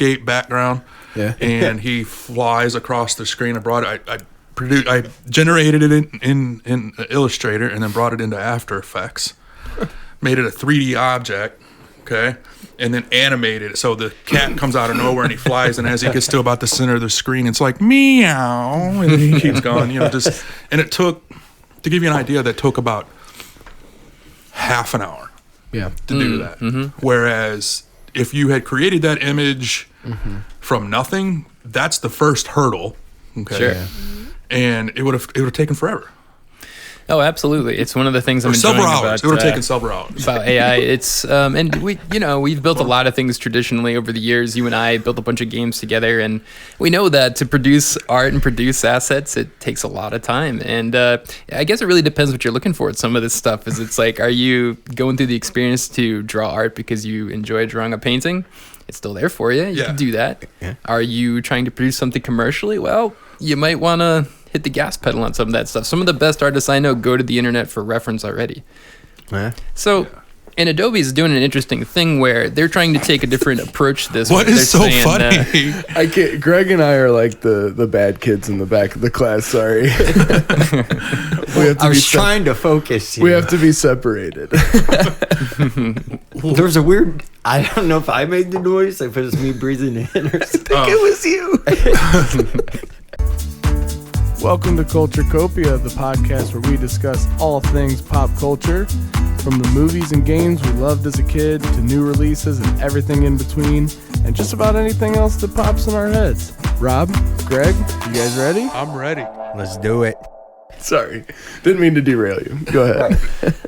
landscape background. Yeah. And he flies across the screen. I generated it in Illustrator and then brought it into After Effects. Made it a 3D object, okay? And then animated it. So the cat comes out of nowhere and he flies, and as he gets to about the center of the screen, it's like, meow, and then he keeps going, and it took, to give you an idea, that took about half an hour to do that. Mm-hmm. Whereas if you had created that image from nothing, that's the first hurdle, okay? Sure. And it would have taken forever. Oh, absolutely! It's one of the things I'm enjoying several hours. about. It would have taken several hours about AI. It's and we've built a lot of things traditionally over the years. You and I built a bunch of games together, and we know that to produce art and produce assets, it takes a lot of time. And I guess it really depends what you're looking for. Some of this stuff is it's like, are you going through the experience to draw art because you enjoy drawing a painting? It's still there for you. You can do that. Yeah. Are you trying to produce something commercially? Well, you might want to hit the gas pedal on some of that stuff. Some of the best artists I know go to the internet for reference already. So, and Adobe is doing an interesting thing where they're trying to take a different approach to this. What is so funny? I can't, Greg and I are like the bad kids in the back of the class. Sorry. I was trying to focus here. We have to be separated. There was a weird, I don't know if I made the noise, if it was me breathing in or something. I think it was you. Welcome to Culture Copia, the podcast where we discuss all things pop culture, from the movies and games we loved as a kid to new releases and everything in between, and just about anything else that pops in our heads. Rob, Greg, you guys ready? I'm ready. Let's do it. Sorry, didn't mean to derail you. Go ahead.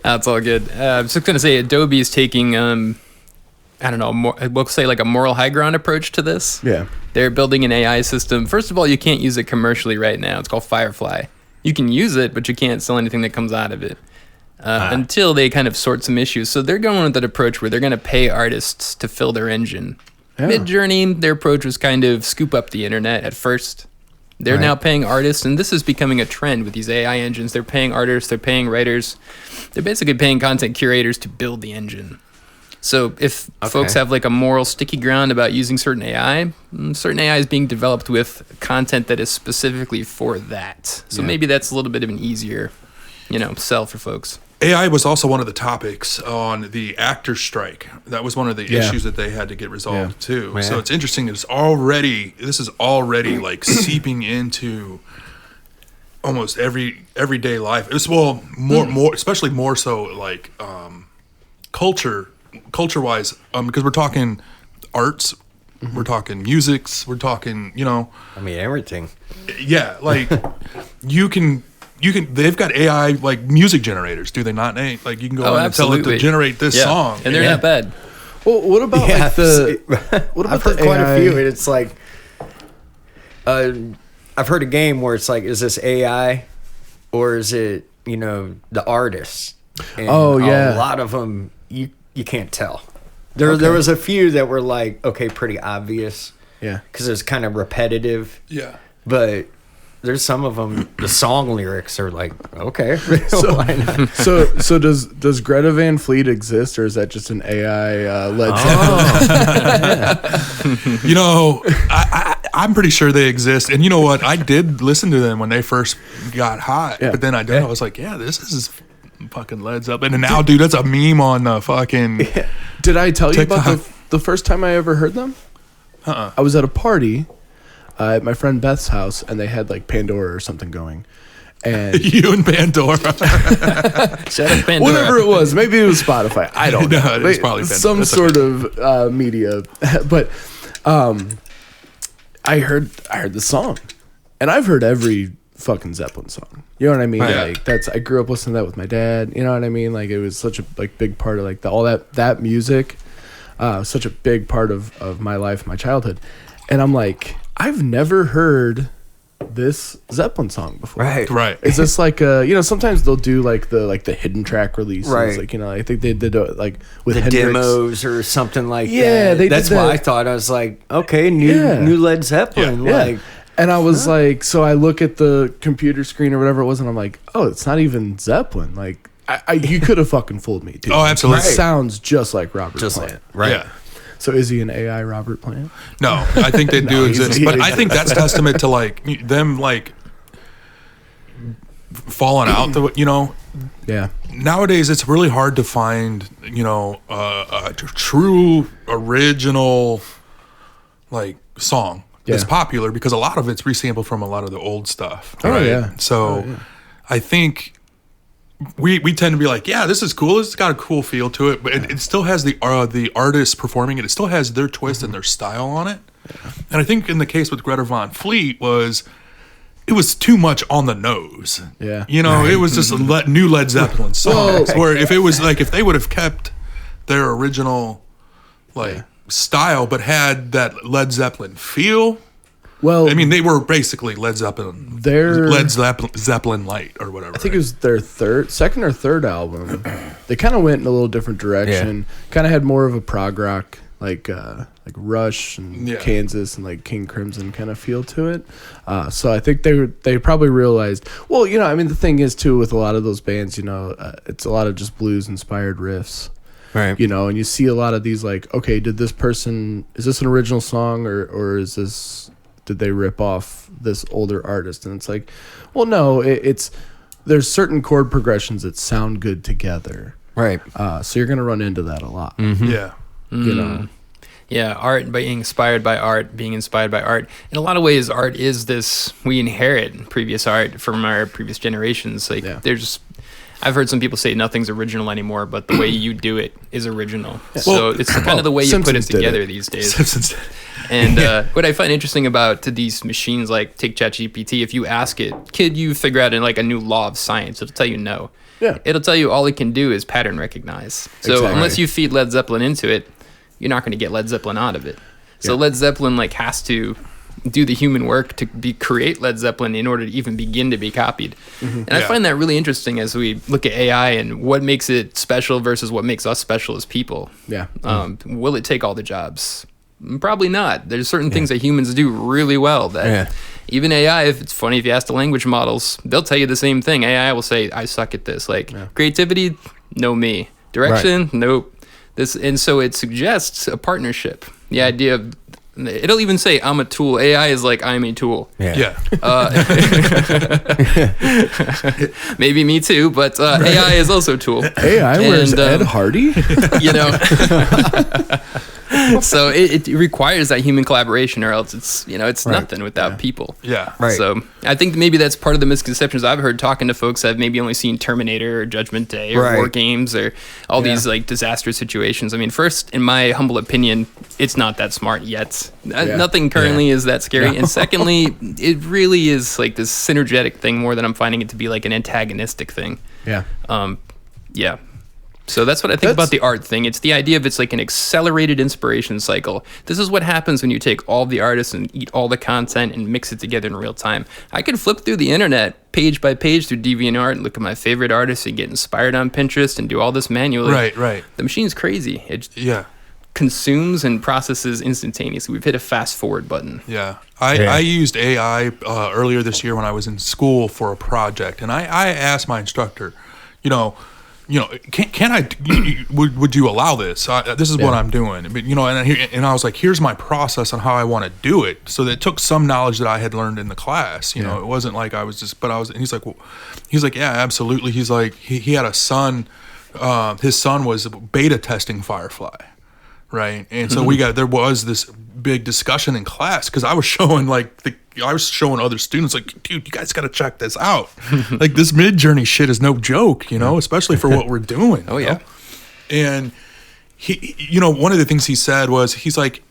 That's all good. I was just going to say Adobe is taking, we'll say like a moral high ground approach to this. Yeah. They're building an AI system. First of all, you can't use it commercially right now. It's called Firefly. You can use it, but you can't sell anything that comes out of it until they kind of sort some issues. So they're going with that approach where they're going to pay artists to fill their engine. Yeah. Mid-Journey, their approach was kind of scoop up the internet at first. They're now paying artists, and this is becoming a trend with these AI engines. They're paying artists, they're paying writers. They're basically paying content curators to build the engine. So if folks have like a moral sticky ground about using certain AI is being developed with content that is specifically for that. So maybe that's a little bit of an easier, sell for folks. AI was also one of the topics on the actor strike. That was one of the issues that they had to get resolved too. Yeah. So it's interesting. This is already like seeping into almost everyday life. It's more especially more so like culture-wise, because we're talking arts, we're talking musics, we're talking, everything. Yeah, like you can. They've got AI like music generators, do they not, Nate? Like you can go in and tell it to generate this song, and they're not bad. Well, what about like the? What about I've heard the quite AI? a few, and it's like, I've heard a game where it's like, is this AI, or is it the artist? And a lot of them you can't tell. There was a few that were like, pretty obvious. Yeah, because it's kind of repetitive. Yeah, but there's some of them. The song lyrics are like, okay, so, why not? So does Greta Van Fleet exist, or is that just an AI led? I'm pretty sure they exist. And you know what? I did listen to them when they first got hot, but then I was like, this is fucking Led Zeppelin. And now, dude, that's a meme on the fucking. Yeah. Did I tell you about the first time I ever heard them? I was at a party at my friend Beth's house, and they had like Pandora or something going. And you and Pandora. Shut up, Pandora. Whatever it was. Maybe it was Spotify. I don't know. No, it was probably Pandora. Some sort of media. But I heard the song. And I've heard every fucking Zeppelin song. You know what I mean? Yeah. Like I grew up listening to that with my dad. You know what I mean? Like it was such a big part of like all that music. Such a big part of my life, my childhood. And I'm like, I've never heard this Zeppelin song before. Right. Is this like sometimes they'll do like the hidden track releases. Right. Like, I think they did like with the Hendrix. demos or something like that. Yeah, that's what I thought. I was like, okay, new Led Zeppelin. Yeah. Like, and I was like, so I look at the computer screen or whatever it was, and I'm like, oh, it's not even Zeppelin. Like, you could have fucking fooled me, dude. Oh, absolutely. It sounds just like Robert Plant. Right. Yeah. So is he an AI Robert Plant? No, I think they do exist, but I think that's testament to like them like falling out. Yeah. Nowadays it's really hard to find a true original like song that's popular because a lot of it's resampled from a lot of the old stuff. Oh right? yeah. So I think we tend to be like, yeah, this is cool. It's got a cool feel to it, but it still has the artist performing it. It still has their twist and their style on it. Yeah. And I think in the case with Greta Van Fleet it was too much on the nose. Yeah. It was just a new Led Zeppelin songs. Where if it was like, if they would have kept their original style, but had that Led Zeppelin feel. Well, I mean, they were basically Led Zeppelin light or whatever. I think it was their second or third album. They kind of went in a little different direction. Kind of had more of a prog rock, like Rush and Kansas and like King Crimson kind of feel to it. So I think they probably realized. Well, I mean, the thing is too with a lot of those bands, it's a lot of just blues inspired riffs. Right. And you see a lot of these like, okay, is this an original song or did they rip off this older artist? And it's like, well, no, there's certain chord progressions that sound good together. Right. So you're going to run into that a lot. Mm-hmm. Yeah. Yeah, art being inspired by art. In a lot of ways, art is this, we inherit previous art from our previous generations. Like I've heard some people say nothing's original anymore, but the way you do it is original. Yeah. So it's kind of the way you put it together these days. Simpsons. And what I find interesting about these machines, like take ChatGPT, if you ask it, could you figure out a new law of science? It'll tell you no. Yeah. It'll tell you all it can do is pattern recognize. So unless you feed Led Zeppelin into it, you're not going to get Led Zeppelin out of it. So Led Zeppelin has to do the human work to create Led Zeppelin in order to even begin to be copied. Mm-hmm. And I find that really interesting as we look at AI and what makes it special versus what makes us special as people. Yeah. Will it take all the jobs? Probably not. There's certain things that humans do really well that even AI, if it's funny, if you ask the language models, they'll tell you the same thing. AI will say, I suck at this. Creativity, no me. Direction, nope. And so it suggests a partnership. The idea of, it'll even say, I'm a tool. AI is like, I'm a tool. Yeah. Maybe me too, but AI is also a tool. AI wears Ed Hardy? So it requires that human collaboration, or else it's nothing without people. Yeah. Right. So I think maybe that's part of the misconceptions I've heard talking to folks that have maybe only seen Terminator or Judgment Day or War Games or all these disaster situations. I mean, first, in my humble opinion, it's not that smart yet. Nothing currently is that scary. No. And secondly, it really is like this synergetic thing more than I'm finding it to be like an antagonistic thing. Yeah. Yeah. So that's what I think about the art thing. It's the idea of it's like an accelerated inspiration cycle. This is what happens when you take all the artists and eat all the content and mix it together in real time. I could flip through the internet page by page through DeviantArt and look at my favorite artists and get inspired on Pinterest and do all this manually. Right. The machine's crazy. It consumes and processes instantaneously. We've hit a fast forward button. Yeah. I used AI earlier this year when I was in school for a project, and I asked my instructor, can I? Would you allow this? This is what I'm doing, but and I was like, here's my process on how I want to do it. So that it took some knowledge that I had learned in the class. It wasn't like I was just, but I was. And he's like, yeah, absolutely. He's like, he had a son. His son was beta testing Firefly, right? And so there was this big discussion in class because I was showing other students like, dude, you guys got to check this out. Like this Mid-Journey shit is no joke, especially for what we're doing. Oh yeah. And he, one of the things he said was, he's like,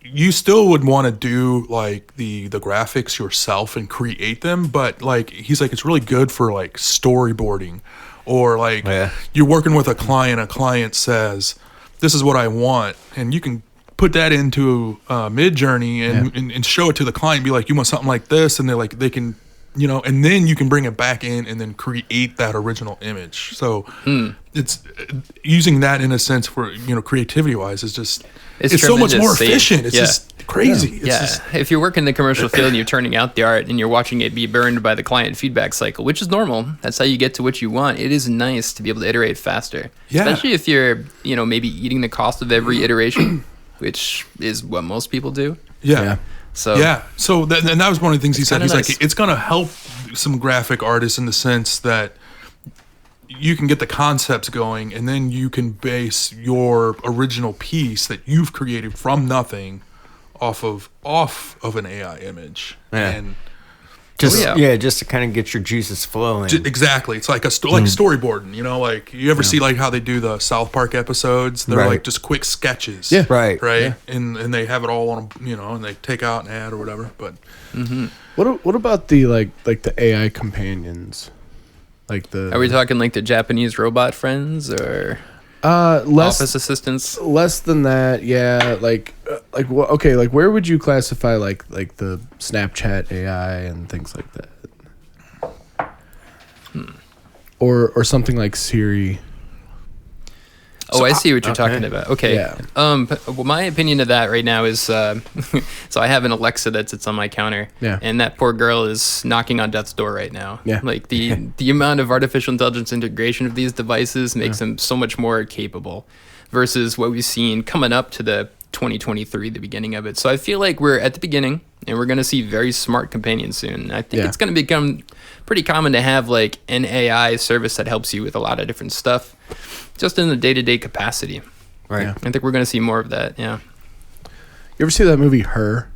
you still would want to do like the graphics yourself and create them, but like he's like, it's really good for like storyboarding, or like you're working with a client says, this is what I want, and you can put that into Mid-Journey and show it to the client and be like, you want something like this, and they're like, they can, and then you can bring it back in and then create that original image. So it's using that in a sense for, creativity wise is just, it's so much more efficient. It's just crazy. Yeah. Just, if you're working in the commercial field and you're turning out the art and you're watching it be burned by the client feedback cycle, which is normal, that's how you get to what you want. It is nice to be able to iterate faster, especially if you're, maybe eating the cost of every iteration. which is what most people do. Yeah. So and that was one of the things he said. He's nice. like, it's going to help some graphic artists in the sense that you can get the concepts going, and then you can base your original piece that you've created from nothing off of an AI image. Yeah. And just to kind of get your juices flowing. Exactly. It's like like storyboarding, like you ever see like how they do the South Park episodes? They're like just quick sketches. Yeah. Right. Yeah. And they have it all on, and they take out and add or whatever. But What about the like the AI companions? Are we talking like the Japanese robot friends or less office assistants? Less than that, yeah. Okay, like where would you classify like the Snapchat AI and things like that? Or something like Siri. Oh, I see what you're talking about. Okay. Yeah. Well, my opinion of that right now is, so I have an Alexa that sits on my counter. Yeah. And that poor girl is knocking on death's door right now. Yeah. Like the amount of artificial intelligence integration of these devices makes them so much more capable versus what we've seen coming up to the 2023, the beginning of it. So I feel like we're at the beginning and we're going to see very smart companions soon. I think it's going to become pretty common to have like an AI service that helps you with a lot of different stuff just in the day-to-day capacity. Right. Yeah. I think we're going to see more of that. Yeah. You ever see that movie Her?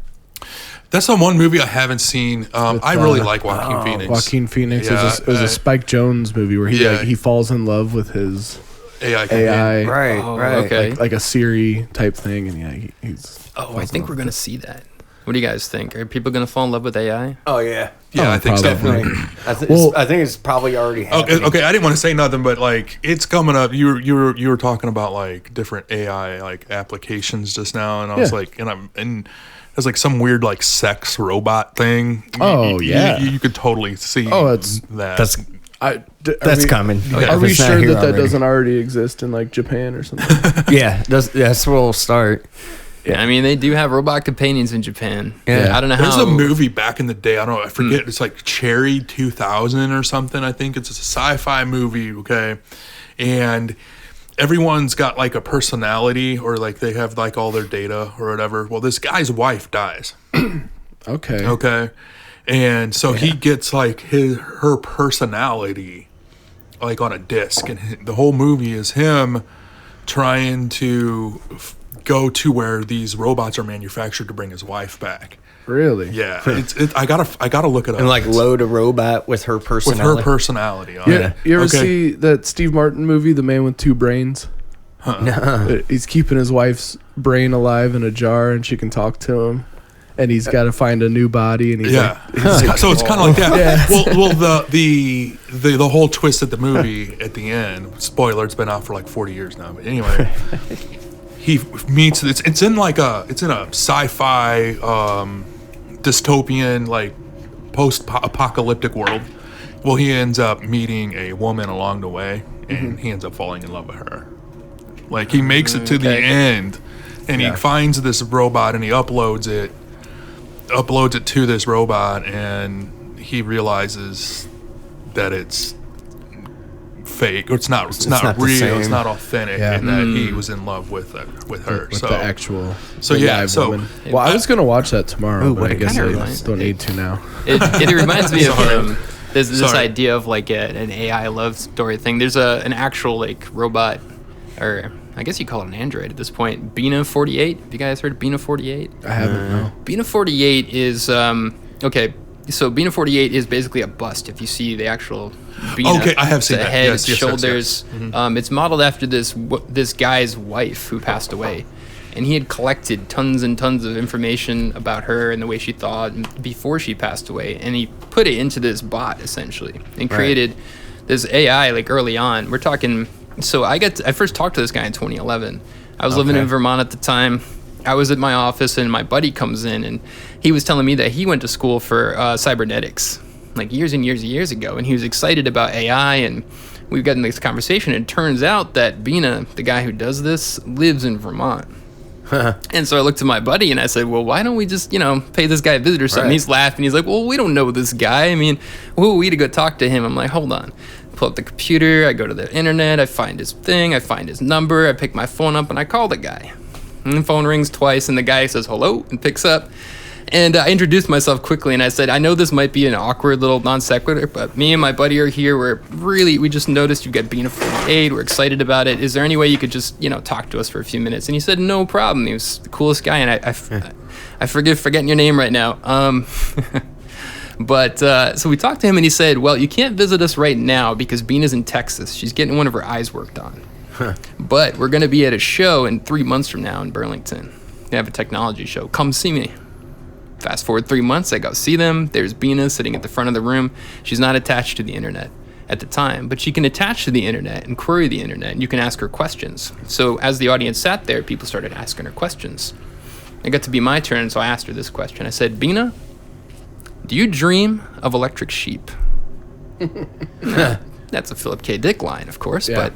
that's the one movie I haven't seen. I really like Joaquin Phoenix. Joaquin Phoenix. Yeah, it was a Spike Jonze movie where he falls in love with his AI. Right. Okay. Like a Siri type thing, and he's. I think we're gonna see that. What do you guys think? Are people gonna fall in love with AI? Oh yeah. Yeah, I think so. Definitely. I think it's probably already happening. Okay, I didn't want to say nothing, but like it's coming up. You were talking about like different AI like applications just now, and I was like, and there's like some weird like sex robot thing. You could totally see. That's coming. Are we sure that doesn't already exist in like Japan or something? Yeah, that's where we'll start. Yeah, I mean they do have robot companions in Japan. Yeah. I don't know There's how. a movie back in the day. I forget. It's like Cherry 2000 or something. I think it's a sci-fi movie. Okay, and everyone's got like a personality, or like they have like all their data or whatever. Well, this guy's wife dies. Okay, and so he gets like her personality like on a disc, and the whole movie is him trying to go to where these robots are manufactured to bring his wife back. Really? Yeah, I gotta look it up. And like load a robot with her personality. With her personality on it. You ever see that Steve Martin movie, The Man with Two Brains? No. He's keeping his wife's brain alive in a jar, and she can talk to him. And he's got to find a new body, and he's so it's kind of like that. Yeah. Well, the whole twist at the movie at the end. Spoiler: it's been out for like 40 years now. But anyway, he meets. It's in a sci-fi dystopian like post-apocalyptic world. Well, he ends up meeting a woman along the way, and he ends up falling in love with her. Like he makes it to the end, and he finds this robot, and he uploads it to this robot, and he realizes that it's fake, or it's not real, it's not authentic, and that he was in love with her. With the actual live woman. Well, I was gonna watch that tomorrow, but I guess I don't need to now. It reminds me of this idea of like an AI love story thing. There's an actual like robot, or I guess you call it an android at this point. Bina 48. Have you guys heard of Bina 48? I haven't. No. Bina 48 is okay. So Bina 48 is basically a bust. If you see the actual Bina, okay, I have seen the that. head, Yes, shoulders. yes. It's modeled after this guy's wife who passed away, and he had collected tons and tons of information about her and the way she thought before she passed away, and he put it into this bot essentially and created this AI like early on. We're talking. So I first talked to this guy in 2011. I was living in Vermont at the time. I was at my office, and my buddy comes in, and he was telling me that he went to school for cybernetics like years and years and years ago, and he was excited about AI, and we've gotten this conversation, and it turns out that Bina, the guy who does this, lives in Vermont. And so I looked at my buddy and I said, well, why don't we just, pay this guy a visit or something? Right. He's laughing. He's like, well, we don't know this guy. I mean, who are we to go talk to him? I'm like, hold on. Pull up the computer. I go to the internet. I find his thing. I find his number. I pick my phone up and I call the guy. And the phone rings twice, and the guy says hello and picks up. And I introduced myself quickly, and I said, I know this might be an awkward little non sequitur, but me and my buddy are here. We just noticed you've got Bina 48. We're excited about it. Is there any way you could just, talk to us for a few minutes? And he said, no problem. He was the coolest guy, and I forgetting your name right now. But so we talked to him, and he said, well, you can't visit us right now because Bina's in Texas. She's getting one of her eyes worked on. But we're going to be at a show in 3 months from now in Burlington. They have a technology show. Come see me. Fast forward 3 months, I go see them. There's Bina sitting at the front of the room. She's not attached to the internet at the time, but she can attach to the internet and query the internet, and you can ask her questions. So as the audience sat there, people started asking her questions. It got to be my turn, so I asked her this question. I said, Bina, do you dream of electric sheep? That's a Philip K. Dick line, of course, but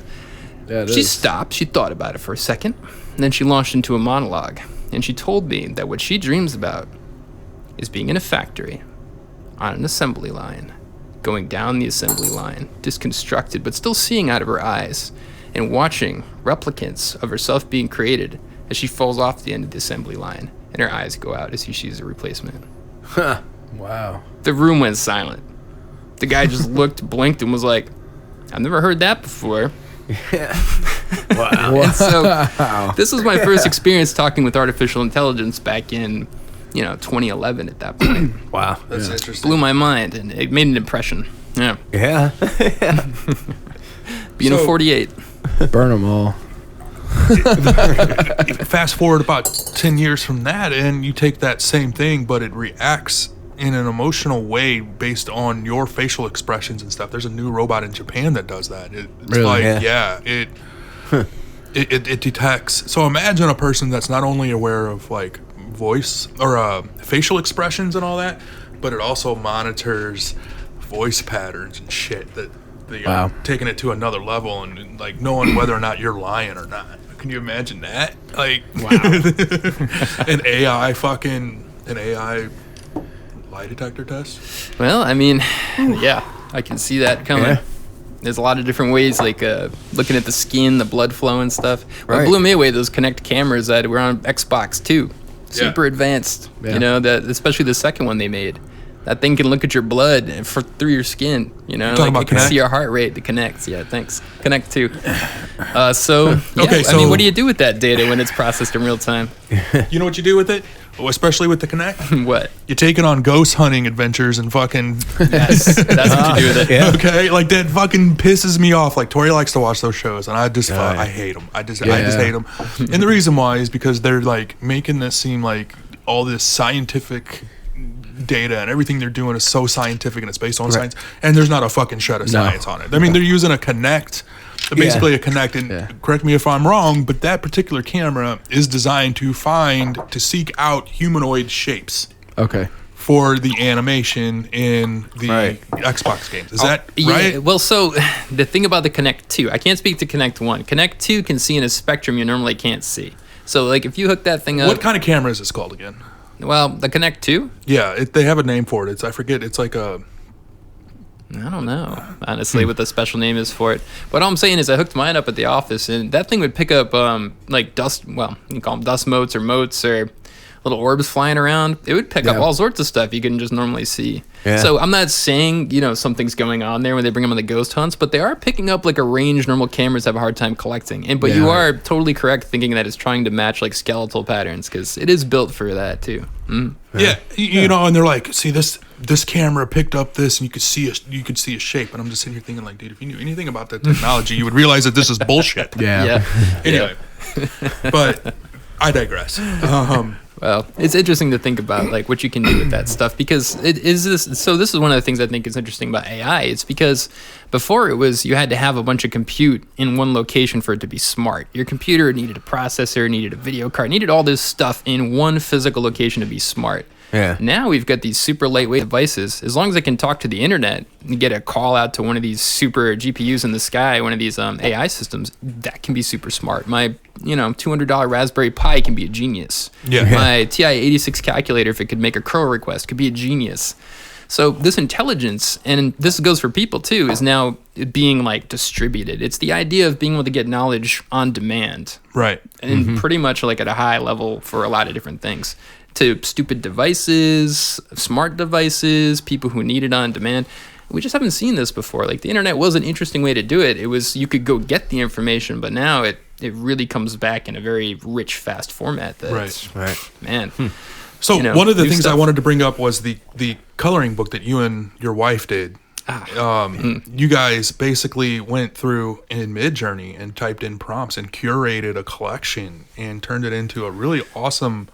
she stopped. She thought about it for a second, and then she launched into a monologue, and she told me that what she dreams about is being in a factory on an assembly line, going down the assembly line, disconstructed, but still seeing out of her eyes, and watching replicants of herself being created as she falls off the end of the assembly line, and her eyes go out as she sees a replacement. Wow. The room went silent. The guy just looked, blinked, and was like, I've never heard that before. Wow. And so this was my first experience talking with artificial intelligence back in 2011 at that point. Wow. That's interesting. Blew my mind, and it made an impression. Yeah. Yeah. Being a 48. Burn them all. Fast forward about 10 years from that, and you take that same thing, but it reacts in an emotional way based on your facial expressions and stuff. There's a new robot in Japan that does that. It's really? It detects. So imagine a person that's not only aware of like voice or facial expressions and all that, but it also monitors voice patterns and shit that they are taking it to another level and like knowing whether or not you're lying or not. Can you imagine that? Like, wow. an AI lie detector test? Well, I mean, yeah, I can see that coming. Yeah. There's a lot of different ways, like looking at the skin, the blood flow and stuff. What blew me away, those Kinect cameras that were on Xbox too. Super advanced. Yeah. That especially the second one they made. That thing can look at your blood through your skin. Like it can see your heart rate. The Kinect. Yeah, thanks. Kinect 2. I mean, what do you do with that data when it's processed in real time? You know what you do with it? Well, especially with the Kinect? What? You take it on ghost hunting adventures and fucking... Yes, that's what you do with it. Yeah. Okay? Like, that fucking pisses me off. Like, Tori likes to watch those shows, and I just I hate them. I just hate them. And the reason why is because they're, like, making this seem like all this scientific data and everything they're doing is so scientific and it's based on science, and there's not a fucking shred of science on it. I mean, they're using a Kinect... Basically a Kinect, and correct me if I'm wrong, but that particular camera is designed to seek out humanoid shapes. Okay. For the animation in the Xbox games. Is that right? Well, so the thing about the Kinect 2, I can't speak to Kinect 1. Kinect 2 can see in a spectrum you normally can't see. So, like, if you hook that thing up... What kind of camera is this called again? Well, the Kinect 2? Yeah, they have a name for it. I forget. It's like a... I don't know, honestly, what the special name is for it. But all I'm saying is I hooked mine up at the office, and that thing would pick up, like, dust, well, you can call them dust motes or little orbs flying around. It would pick up all sorts of stuff you can just normally see. Yeah. So I'm not saying, something's going on there when they bring them on the ghost hunts, but they are picking up, like, a range normal cameras have a hard time collecting. But you are totally correct thinking that it's trying to match, like, skeletal patterns, because it is built for that, too. Mm. Yeah, and they're like, see, this camera picked up this, and you could see a shape. And I'm just sitting here thinking, like, dude, if you knew anything about that technology, you would realize that this is bullshit. Yeah. Anyway, but I digress. Well, it's interesting to think about, like, what you can do with that stuff, because this is one of the things I think is interesting about AI. It's because before it was you had to have a bunch of compute in one location for it to be smart. Your computer needed a processor, needed a video card, needed all this stuff in one physical location to be smart. Yeah. Now we've got these super lightweight devices. As long as I can talk to the internet and get a call out to one of these super GPUs in the sky, one of these AI systems, that can be super smart. My $200 Raspberry Pi can be a genius. Yeah. My TI-86 calculator, if it could make a curl request, could be a genius. So this intelligence, and this goes for people too, is now being like distributed. It's the idea of being able to get knowledge on demand. Right. And pretty much like at a high level for a lot of different things. To stupid devices, smart devices, people who need it on demand. We just haven't seen this before. Like the internet was an interesting way to do it. It was, you could go get the information, but now it really comes back in a very rich, fast format. Right. Man. So one of the things stuff. I wanted to bring up was the coloring book that you and your wife did. You guys basically went through in Midjourney and typed in prompts and curated a collection and turned it into a really awesome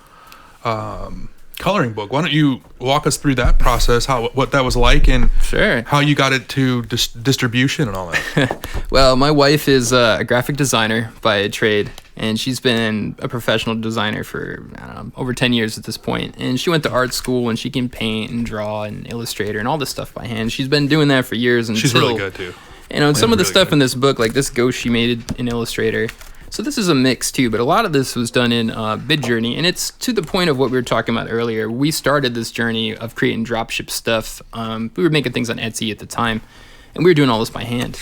coloring book. Why don't you walk us through that process, what that was like, and Sure. how you got it to distribution and all that? Well, my wife is a graphic designer by trade, and she's been a professional designer for, I don't know, over 10 years at this point. And she went to art school, and she can paint and draw and Illustrator and all this stuff by hand. She's been doing that for years. And She's really good, too. You know, some of the really stuff good. in this book, like this ghost she made in Illustrator. So this is a mix too, but a lot of this was done in Midjourney, and it's to the point of what we were talking about earlier. We started this journey of creating dropship stuff. We were making things on Etsy at the time, and we were doing all this by hand,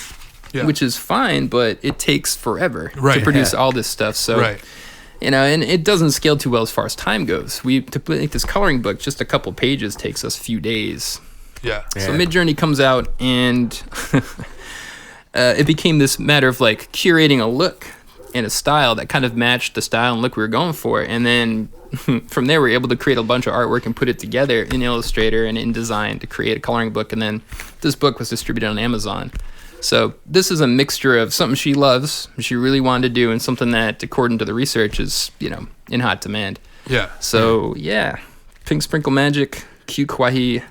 which is fine, but it takes forever to produce all this stuff. So, you know, and it doesn't scale too well as far as time goes. To make this coloring book, just a couple pages takes us a few days. So Midjourney comes out, and it became this matter of like curating a look and a style that kind of matched the style and look we were going for. And then from there, we were able to create a bunch of artwork and put it together in Illustrator and InDesign to create a coloring book. And then this book was distributed on Amazon. So this is a mixture of something she loves, she really wanted to do, and something that, according to the research, is, you know, in hot demand. So, Pink Sprinkle Magic, Cute Kwahi.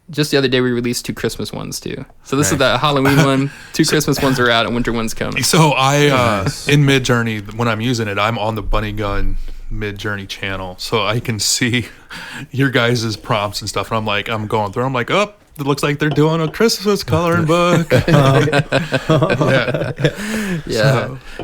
Just the other day, we released 2 Christmas ones, too. So this is the Halloween one. 2 Christmas ones are out, and winter ones come. So in Midjourney, when I'm using it, I'm on the Bunny Gun Midjourney channel. So I can see your guys' prompts and stuff. And I'm going through. I'm like, oh, it looks like they're doing a Christmas coloring book. Yeah,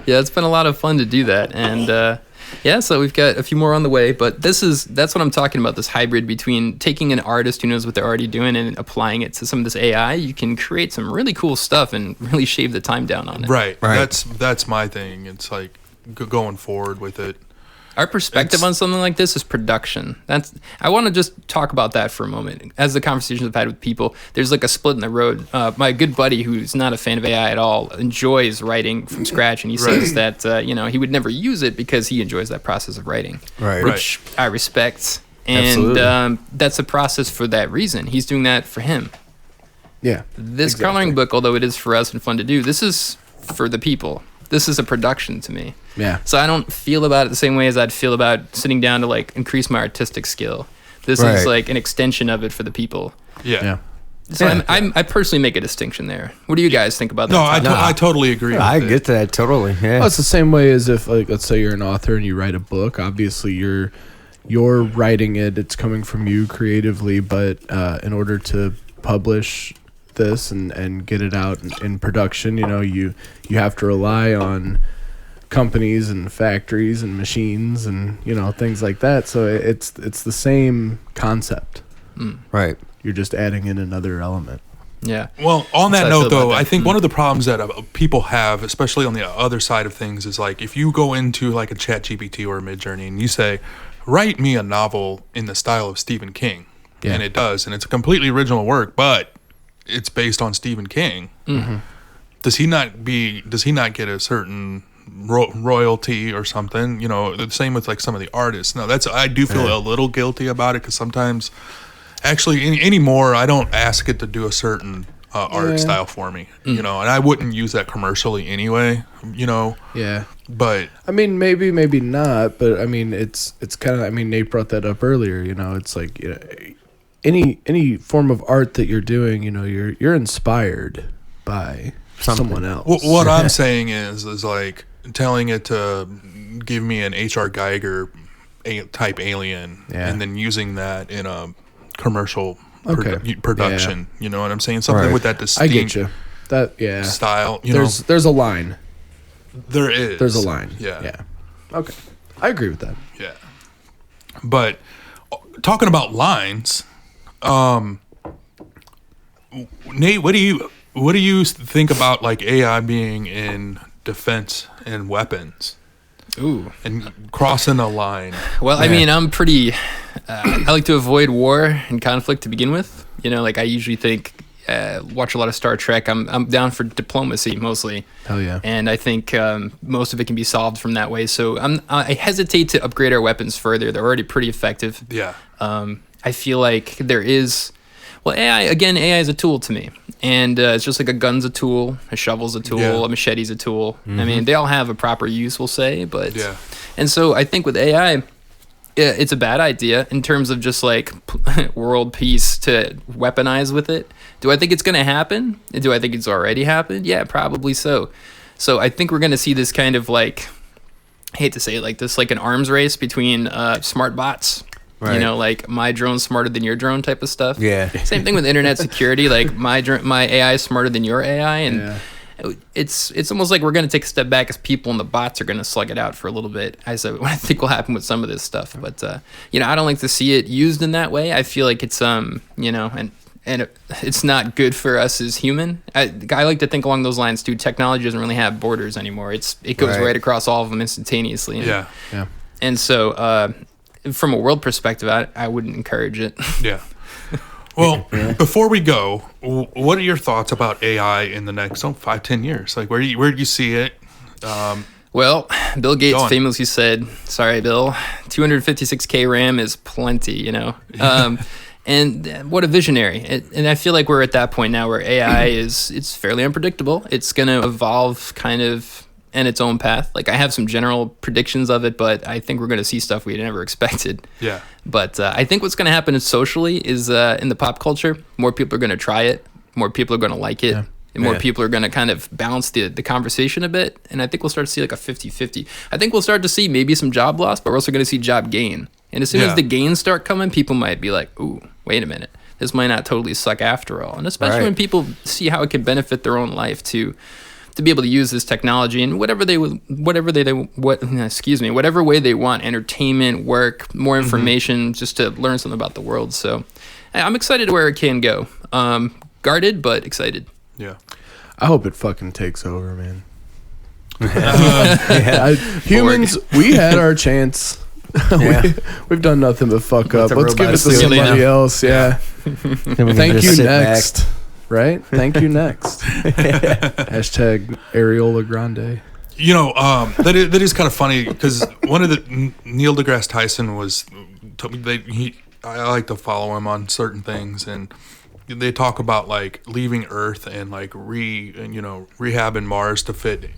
it's been a lot of fun to do that. And so we've got a few more on the way, but that's what I'm talking about, this hybrid between taking an artist who knows what they're already doing and applying it to some of this AI. You can create some really cool stuff and really shave the time down on it. Right. That's my thing. It's like going forward with it. Our perspective on something like this is production. I want to just talk about that for a moment. As the conversations I've had with people, there's like a split in the road. My good buddy, who's not a fan of AI at all, enjoys writing from scratch, and he says that he would never use it because he enjoys that process of writing, which I respect. And that's a process for that reason. He's doing that for him. This coloring book, although it is for us and fun to do, this is for the people. This is a production to me. So I don't feel about it the same way as I'd feel about sitting down to like increase my artistic skill. This is like an extension of it for the people. So I personally make a distinction there. What do you guys think about that? No, I totally agree. I get that totally. Well, it's the same way as if, like, let's say you're an author and you write a book. Obviously, you're writing it. It's coming from you creatively, but in order to publish this and get it out in production, you have to rely on companies and factories and machines and things like that. So it's the same concept, right? You're just adding in another element. Well, on that note, though, I think one of the problems that people have, especially on the other side of things, is like if you go into like a ChatGPT or a Midjourney and you say, write me a novel in the style of Stephen King, and it does, and it's a completely original work, but it's based on Stephen King. Does he not get a certain royalty or something? The same with like some of the artists. No, I do feel a little guilty about it because sometimes, actually, anymore, I don't ask it to do a certain art style for me. And I wouldn't use that commercially anyway. But I mean, maybe not. But I mean, it's kind of. I mean, Nate brought that up earlier. It's like any form of art that you're doing, you're inspired by someone else. What I'm saying is like telling it to give me an H.R. Geiger type alien, and then using that in a commercial production. You know what I'm saying? Something with that distinct. I get you. That style. There's a line. There is. There's a line. Yeah. Okay. I agree with that. Yeah. But talking about lines, Nate, what do you think about like AI being in defense and weapons? Ooh. And crossing a line. Well, I mean, I'm pretty. I like to avoid war and conflict to begin with. You know, like I usually think, watch a lot of Star Trek. I'm down for diplomacy mostly. Hell yeah. And I think most of it can be solved from that way. So I hesitate to upgrade our weapons further. They're already pretty effective. Yeah. I feel like there is. Well, AI is a tool to me. And it's just like a gun's a tool, a shovel's a tool, a machete's a tool. Mm-hmm. I mean, they all have a proper use, we'll say. But and so I think with AI, it's a bad idea in terms of just like world peace to weaponize with it. Do I think it's going to happen? Do I think it's already happened? Yeah, probably so. So I think we're going to see this kind of like, I hate to say it like this, like an arms race between smart bots. Right. You know, like my drone's smarter than your drone type of stuff. Yeah. Same thing with internet security. Like my AI is smarter than your AI, and it's almost like we're going to take a step back as people, and the bots are going to slug it out for a little bit. I think will happen with some of this stuff, but you know, I don't like to see it used in that way. I feel like it's you know, and it's not good for us as human. I like to think along those lines too. Technology doesn't really have borders anymore. It goes right across all of them instantaneously. And, yeah. And so. From a world perspective, I wouldn't encourage it. Yeah. Well, before we go, what are your thoughts about AI in the next 5-10 years? Like, where do you see it? Well, Bill Gates famously said, "Sorry, Bill, 256K RAM is plenty." You know, and what a visionary! And I feel like we're at that point now where AI it's fairly unpredictable. It's going to evolve kind of in its own path. Like I have some general predictions of it, but I think we're going to see stuff we never expected. Yeah. But I think what's going to happen socially is in the pop culture, more people are going to try it, more people are going to like it, and more people are going to kind of balance the conversation a bit. And I think we'll start to see like a 50-50. I think we'll start to see maybe some job loss, but we're also going to see job gain. And as soon as the gains start coming, people might be like, ooh, wait a minute. This might not totally suck after all. And especially when people see how it can benefit their own life to be able to use this technology in whatever way they want, entertainment, work, more information, just to learn something about the world. So I'm excited where it can go. Guarded, but excited. Yeah. I hope it fucking takes over, man. Humans, we had our chance. We've done nothing but fuck up. Let's give it to somebody else. Yeah. Thank you, next. Back. Right? Thank you, next. Hashtag Areola Grande. You know, that is kind of funny because one of the Neil deGrasse Tyson was I like to follow him on certain things, and they talk about like leaving Earth and like rehabbing Mars to fit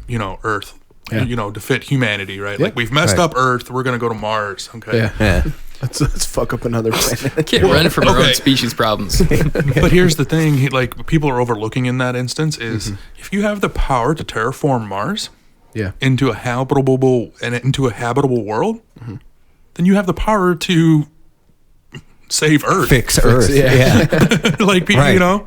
Earth, to fit humanity, right? Like we've messed up Earth, we're gonna go to Mars. Okay. Yeah. Let's fuck up another planet. Can't run from our own species problems. But here's the thing: like people are overlooking in that instance is if you have the power to terraform Mars, into a habitable world, then you have the power to save Earth, fix Earth. Like people,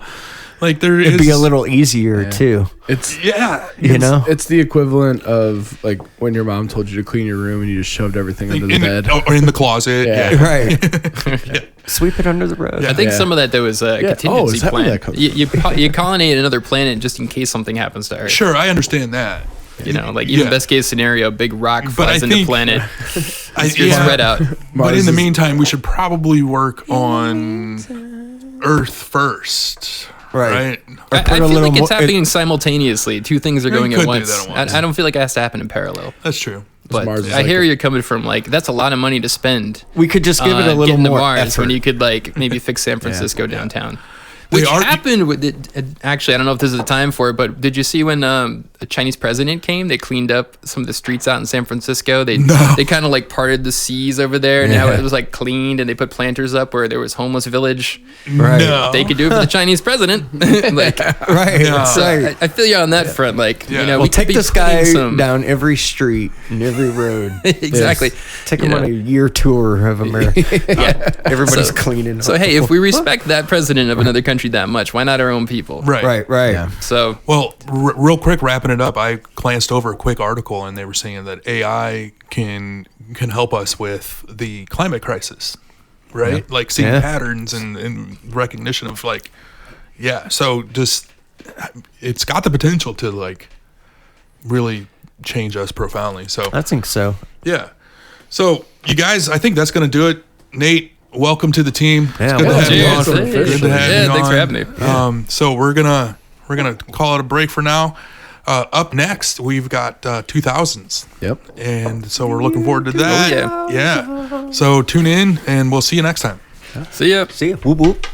like it'd be a little easier too. It's it's the equivalent of like when your mom told you to clean your room and you just shoved everything under the bed or in the closet. Right. Sweep it under the rug. I think some of that though is a contingency plan. You colonate another planet just in case something happens to Earth. Sure, I understand that. You know, like even best case scenario, big rock flies into the planet. Spread out. But in the meantime, we should probably work on Earth first. Right. I feel like it's happening simultaneously. Two things are going at once. I don't feel like it has to happen in parallel. That's true. But I hear you're coming from like that's a lot of money to spend. We could just give it a little more Mars effort. When you could like maybe fix San Francisco downtown. Which happened with it. Actually, I don't know if this is the time for it, but did you see when a Chinese president came? They cleaned up some of the streets out in San Francisco. They kind of like parted the seas over there, and now it was like cleaned, and they put planters up where there was homeless village. Right. No. They could do it for the Chinese president. Like, so I feel you on that front. Like, we take this guy down every street and every road. Exactly. Take him on a year tour of America. Everybody's cleaning. So hey, if we respect that president of another country country that much. Why not our own people? Right. Yeah. So, Well, real quick, wrapping it up, I glanced over a quick article, and they were saying that AI can help us with the climate crisis, right? Yeah. Like seeing Yeah. patterns and recognition of like, so just it's got the potential to like really change us profoundly. So I think so. yeah. So you guys, I think that's going to do it. Nate, welcome to the team. Yeah, it's good to well, have you on. cheers. Good to have Yeah, you thanks for on. having me. So we're gonna call it a break for now. Up next, we've got 2000s, Yep. and so we're looking forward to that. Oh, yeah. So tune in, and we'll see you next time. See ya. See ya. Whoop whoop.